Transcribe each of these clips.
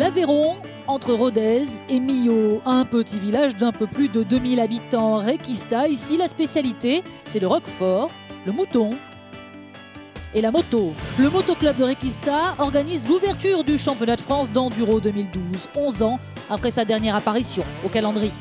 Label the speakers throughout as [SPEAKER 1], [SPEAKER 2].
[SPEAKER 1] L'Aveyron, entre Rodez et Millau, un petit village d'un peu plus de 2000 habitants. Requista, ici la spécialité, c'est le roquefort, le mouton et la moto. Le motoclub de Requista organise l'ouverture du championnat de France d'enduro 2012, 11 ans après sa dernière apparition au calendrier.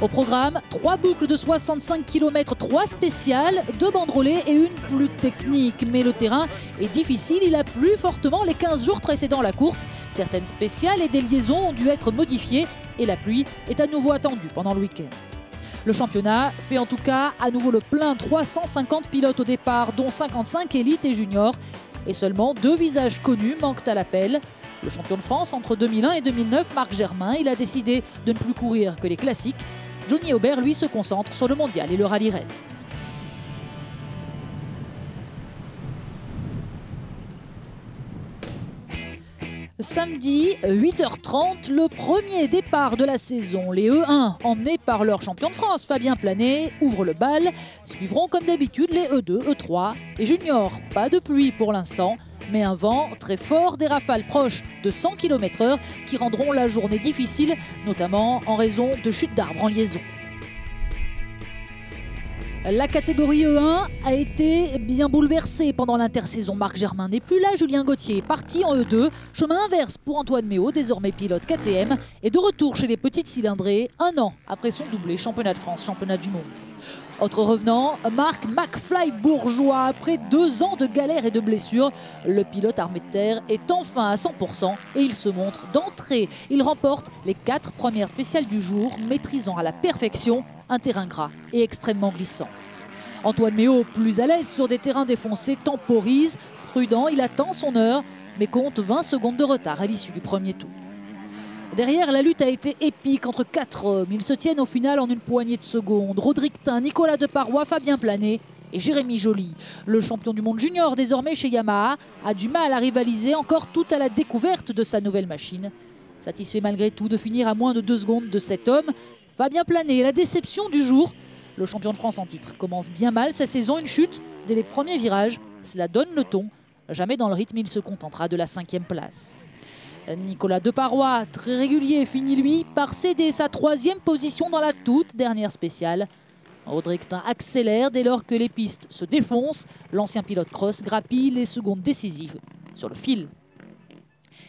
[SPEAKER 1] Au programme, 3 boucles de 65 km, 3 spéciales, 2 banderolées et une plus technique. Mais le terrain est difficile, il a plu fortement les 15 jours précédant la course. Certaines spéciales et des liaisons ont dû être modifiées et la pluie est à nouveau attendue pendant le week-end. Le championnat fait en tout cas à nouveau le plein, 350 pilotes au départ, dont 55 élites et juniors. Et seulement 2 visages connus manquent à l'appel. Le champion de France entre 2001 et 2009, Marc Germain, il a décidé de ne plus courir que les classiques. Johnny Aubert, lui, se concentre sur le mondial et le rallye raid. Samedi, 8h30, le premier départ de la saison. Les E1, emmenés par leur champion de France, Fabien Planet, ouvrent le bal. Suivront comme d'habitude les E2, E3 et juniors. Pas de pluie pour l'instant, mais un vent très fort, des rafales proches de 100 km/h qui rendront la journée difficile, notamment en raison de chutes d'arbres en liaison. La catégorie E1 a été bien bouleversée pendant l'intersaison. Marc Germain n'est plus là, Julien Gauthier est parti en E2. Chemin inverse pour Antoine Méo, désormais pilote KTM, et de retour chez les petites cylindrées, 1 an après son doublé championnat de France, championnat du monde. Autre revenant, Marc McFly Bourgeois. Après 2 ans de galères et de blessures, le pilote armé de terre est enfin à 100% et il se montre d'entrée. Il remporte les 4 premières spéciales du jour, maîtrisant à la perfection un terrain gras et extrêmement glissant. Antoine Méo, plus à l'aise sur des terrains défoncés, temporise. Prudent, il attend son heure, mais compte 20 secondes de retard à l'issue du premier tour. Derrière, la lutte a été épique entre 4 hommes. Ils se tiennent au final en une poignée de secondes. Rodrigue Tin, Nicolas Deparoy, Fabien Planet et Jérémy Joly. Le champion du monde junior, désormais chez Yamaha, a du mal à rivaliser, encore tout à la découverte de sa nouvelle machine. Satisfait malgré tout de finir à moins de 2 secondes de cet homme, Fabien Planet, la déception du jour. Le champion de France en titre commence bien mal sa saison, une chute dès les premiers virages. Cela donne le ton. Jamais dans le rythme, il se contentera de la 5e place. Nicolas Deparoy, très régulier, finit lui par céder sa 3e position dans la toute dernière spéciale. Rodrigue Tin accélère dès lors que les pistes se défoncent. L'ancien pilote cross grappille les secondes décisives sur le fil.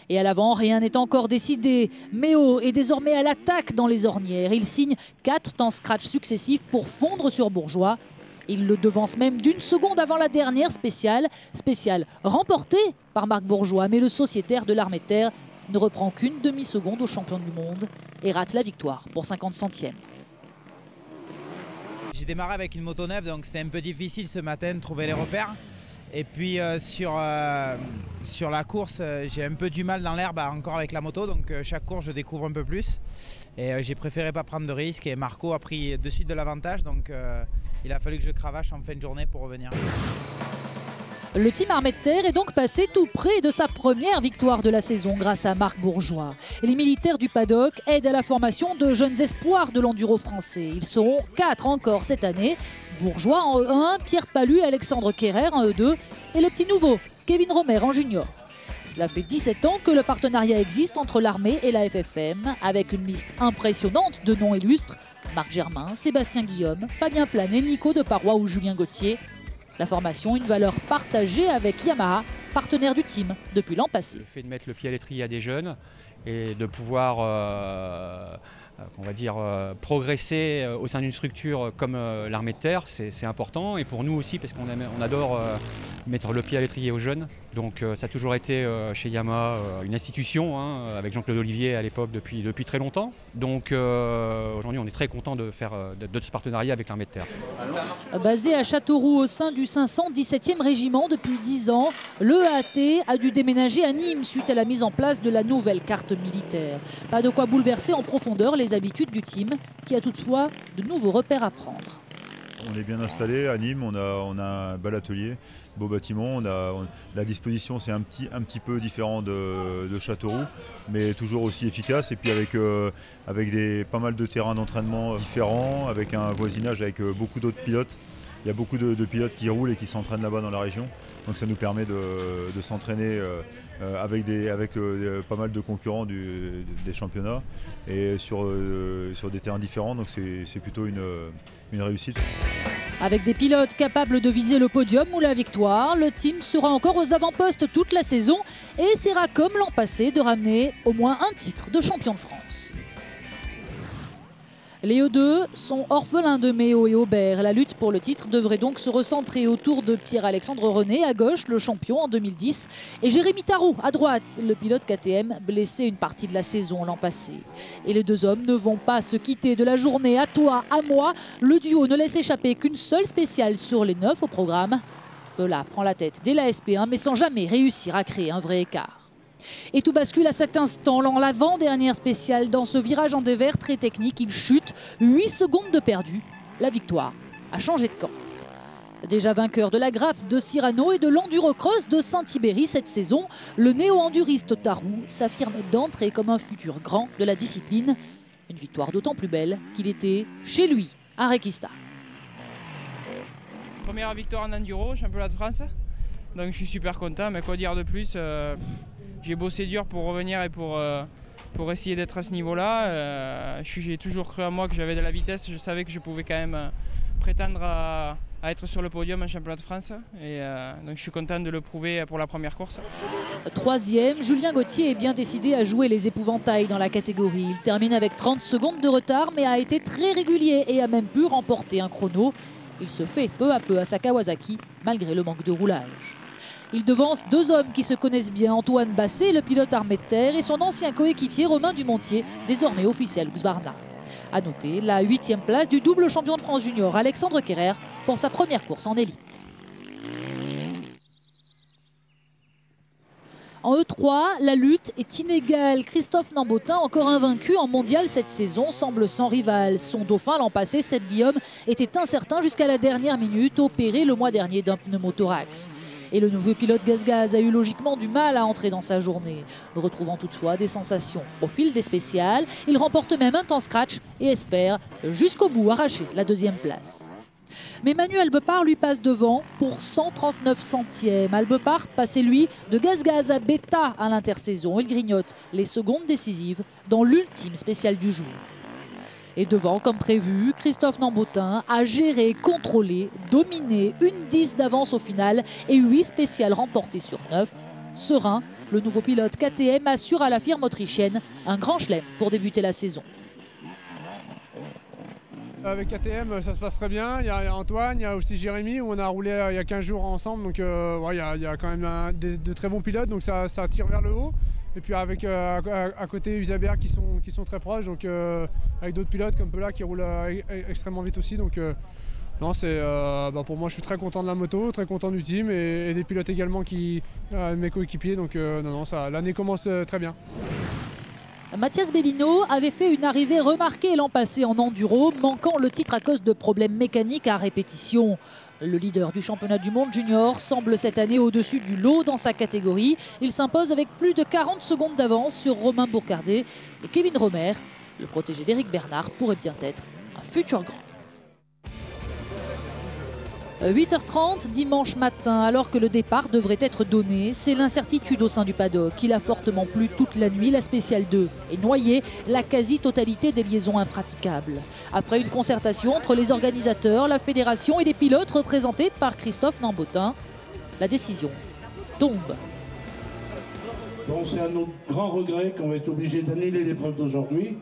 [SPEAKER 1] Et à l'avant, rien n'est encore décidé. Méo est désormais à l'attaque dans les ornières. Il signe 4 temps scratch successifs pour fondre sur Bourgeois. Il le devance même d'1 seconde avant la dernière spéciale. Spéciale remportée par Marc Bourgeois, mais le sociétaire de l'armée de terre ne reprend qu'une demi-seconde au champion du monde et rate la victoire pour 50 centièmes.
[SPEAKER 2] J'ai démarré avec une moto neuve, donc c'était un peu difficile ce matin de trouver les repères. Et puis sur la course, j'ai un peu du mal dans l'herbe encore avec la moto, donc chaque course je découvre un peu plus. Et j'ai préféré pas prendre de risques et Marco a pris de suite de l'avantage, donc il a fallu que je cravache en fin de journée pour revenir.
[SPEAKER 1] Le team armée de terre est donc passé tout près de sa première victoire de la saison grâce à Marc Bourgeois. Et les militaires du paddock aident à la formation de jeunes espoirs de l'enduro français. Ils seront 4 encore cette année. Bourgeois en E1, Pierre Palu et Alexandre Kerrer en E2 et le petit nouveau, Kevin Romer en junior. Cela fait 17 ans que le partenariat existe entre l'armée et la FFM, avec une liste impressionnante de noms illustres. Marc Germain, Sébastien Guillaume, Fabien Planet, Nico Deparoy ou Julien Gauthier. La formation, une valeur partagée avec Yamaha, partenaire du team depuis l'an passé.
[SPEAKER 3] Le fait de mettre le pied à l'étrier à des jeunes et de pouvoir on va dire, progresser au sein d'une structure comme l'armée de terre, c'est important. Et pour nous aussi, parce qu'on adore mettre le pied à l'étrier aux jeunes. Donc ça a toujours été chez Yamaha une institution, hein, avec Jean-Claude Olivier à l'époque depuis très longtemps. Donc aujourd'hui, on est très content de faire de ce partenariat avec l'armée de terre.
[SPEAKER 1] Basé à Châteauroux au sein du 517e régiment depuis 10 ans, l'EAT a dû déménager à Nîmes suite à la mise en place de la nouvelle carte militaire. Pas de quoi bouleverser en profondeur les habitudes du team, qui a toutefois de nouveaux repères à prendre.
[SPEAKER 4] On est bien installé à Nîmes, on a un bel atelier, beau bâtiment, la disposition c'est un petit peu différent de Châteauroux, mais toujours aussi efficace, et puis avec pas mal de terrains d'entraînement différents, avec un voisinage avec beaucoup d'autres pilotes. il y a beaucoup de pilotes qui roulent et qui s'entraînent là-bas dans la région. Donc ça nous permet de s'entraîner avec pas mal de concurrents des championnats et sur des terrains différents. Donc c'est plutôt une réussite.
[SPEAKER 1] Avec des pilotes capables de viser le podium ou la victoire, le team sera encore aux avant-postes toute la saison et essaiera comme l'an passé de ramener au moins un titre de champion de France. Les E2 sont orphelins de Méo et Aubert. La lutte pour le titre devrait donc se recentrer autour de Pierre-Alexandre René, à gauche, le champion en 2010, et Jérémy Tarou, à droite, le pilote KTM, blessé une partie de la saison l'an passé. Et les deux hommes ne vont pas se quitter de la journée à toi, à moi. Le duo ne laisse échapper qu'une seule spéciale sur les 9 au programme. Pella prend la tête dès la SP1, mais sans jamais réussir à créer un vrai écart. Et tout bascule à cet instant, dans l'avant-dernière spéciale. Dans ce virage en dévers très technique, il chute, 8 secondes de perdu. La victoire a changé de camp. Déjà vainqueur de la grappe de Cyrano et de l'endurocross de Saint-Ibéry cette saison, le néo-enduriste Tarou s'affirme d'entrée comme un futur grand de la discipline. Une victoire d'autant plus belle qu'il était chez lui, à Requista.
[SPEAKER 5] Première victoire en enduro, championnat de France. Donc je suis super content, mais quoi dire de plus, j'ai bossé dur pour revenir et pour essayer d'être à ce niveau-là. J'ai toujours cru en moi que j'avais de la vitesse, je savais que je pouvais quand même prétendre à être sur le podium en championnat de France. Et donc je suis content de le prouver pour la première course.
[SPEAKER 1] Troisième, Julien Gauthier est bien décidé à jouer les épouvantails dans la catégorie. Il termine avec 30 secondes de retard, mais a été très régulier et a même pu remporter un chrono. Il se fait peu à peu à sa Kawasaki, malgré le manque de roulage. Il devance deux hommes qui se connaissent bien, Antoine Basset, le pilote armé de terre, et son ancien coéquipier Romain Dumontier, désormais officiel Husqvarna. A noter la 8e place du double champion de France junior Alexandre Kerrer pour sa première course en élite. En E3, la lutte est inégale. Christophe Nambotin, encore invaincu en mondial cette saison, semble sans rival. Son dauphin l'an passé, Seb Guillaume, était incertain jusqu'à la dernière minute, opéré le mois dernier d'un pneumothorax. Et le nouveau pilote Gaz a eu logiquement du mal à entrer dans sa journée. Retrouvant toutefois des sensations au fil des spéciales, il remporte même un temps scratch et espère jusqu'au bout arracher la 2e place. Mais Manu Albepard lui passe devant pour 139 centièmes. Albepard passait lui de Gaz à Beta à l'intersaison. Il grignote les secondes décisives dans l'ultime spéciale du jour. Et devant, comme prévu, Christophe Nambotin a géré, contrôlé, dominé, une 10 d'avance au final et 8 spéciales remportées sur 9. Serein, le nouveau pilote KTM assure à la firme autrichienne un grand chelem pour débuter la saison.
[SPEAKER 6] Avec KTM, ça se passe très bien. Il y a Antoine, il y a aussi Jérémy, où on a roulé il y a 15 jours ensemble. Donc ouais, il y a quand même de très bons pilotes, donc ça tire vers le haut. Et puis avec à côté Usabert qui sont très proches, donc avec d'autres pilotes comme Pella qui roulent extrêmement vite aussi. Donc non, pour moi je suis très content de la moto, très content du team et des pilotes également mes coéquipiers. Donc non, l'année commence très bien.
[SPEAKER 1] Mathias Bellino avait fait une arrivée remarquée l'an passé en enduro, manquant le titre à cause de problèmes mécaniques à répétition. Le leader du championnat du monde junior semble cette année au-dessus du lot dans sa catégorie. Il s'impose avec plus de 40 secondes d'avance sur Romain Bourcardet. Et Kevin Romer, le protégé d'Éric Bernard, pourrait bien être un futur grand. 8h30 dimanche matin, alors que le départ devrait être donné, c'est l'incertitude au sein du paddock. Il a fortement plu toute la nuit, la spéciale 2 et noyé la quasi-totalité des liaisons impraticables. Après une concertation entre les organisateurs, la fédération et les pilotes représentés par Christophe Nambotin, la décision tombe.
[SPEAKER 7] Bon, c'est un autre grand regret qu'on va être obligé d'annuler l'épreuve d'aujourd'hui.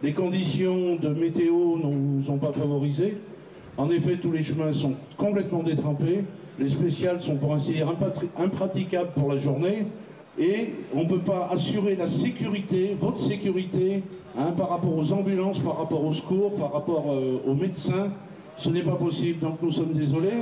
[SPEAKER 7] Les conditions de météo ne nous ont pas favorisés. En effet, tous les chemins sont complètement détrempés. Les spéciales sont pour ainsi dire impraticables pour la journée. Et on ne peut pas assurer la sécurité, votre sécurité, par rapport aux ambulances, par rapport aux secours, par rapport aux médecins. Ce n'est pas possible, donc nous sommes désolés.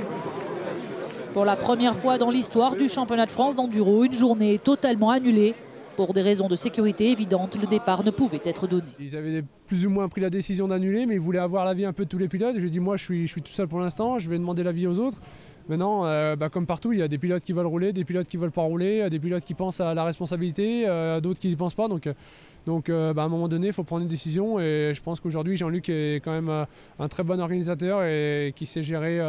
[SPEAKER 1] Pour la première fois dans l'histoire du championnat de France d'enduro, une journée totalement annulée. Pour des raisons de sécurité évidentes, le départ ne pouvait être donné.
[SPEAKER 6] Ils avaient plus ou moins pris la décision d'annuler, mais ils voulaient avoir l'avis un peu de tous les pilotes. J'ai dit, moi, je suis tout seul pour l'instant, je vais demander l'avis aux autres. Maintenant, comme partout, il y a des pilotes qui veulent rouler, des pilotes qui ne veulent pas rouler, des pilotes qui pensent à la responsabilité, d'autres qui n'y pensent pas. Donc, Donc à un moment donné, il faut prendre une décision et je pense qu'aujourd'hui, Jean-Luc est quand même un très bon organisateur et qui sait gérer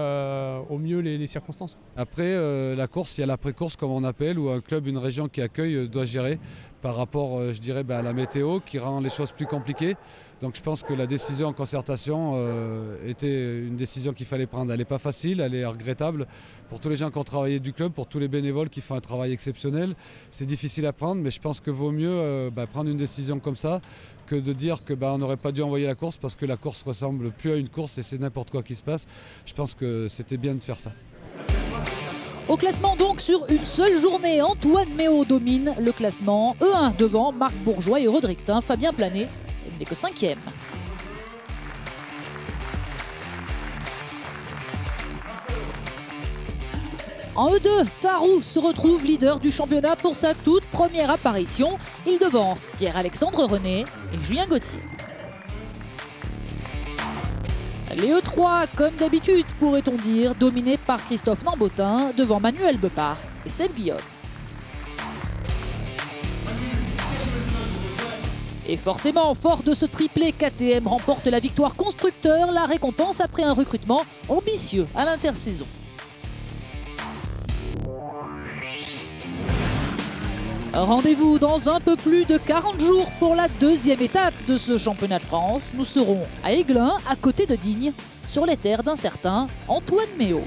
[SPEAKER 6] au mieux les circonstances.
[SPEAKER 8] Après la course, il y a l'après-course comme on appelle, où un club, une région qui accueille doit gérer par rapport, je dirais, à la météo qui rend les choses plus compliquées. Donc je pense que la décision en concertation était une décision qu'il fallait prendre. Elle n'est pas facile, elle est regrettable pour tous les gens qui ont travaillé du club, pour tous les bénévoles qui font un travail exceptionnel. C'est difficile à prendre, mais je pense que vaut mieux prendre une décision comme ça que de dire que on n'aurait pas dû envoyer la course parce que la course ne ressemble plus à une course et c'est n'importe quoi qui se passe. Je pense que c'était bien de faire ça.
[SPEAKER 1] Au classement donc, sur une seule journée, Antoine Méo domine le classement. E1 devant Marc Bourgeois et Rodrictin. Fabien Planet n'est que 5e. En E2, Tarou se retrouve leader du championnat pour sa toute première apparition. Il devance Pierre-Alexandre René et Julien Gauthier. Les E3, comme d'habitude, pourrait-on dire, dominés par Christophe Nambotin devant Manuel Bepard et Seb Guillaume. Et forcément, fort de ce triplé, KTM remporte la victoire constructeur, la récompense après un recrutement ambitieux à l'intersaison. Rendez-vous dans un peu plus de 40 jours pour la deuxième étape de ce championnat de France. Nous serons à Aiglun, à côté de Digne, sur les terres d'un certain Antoine Méo.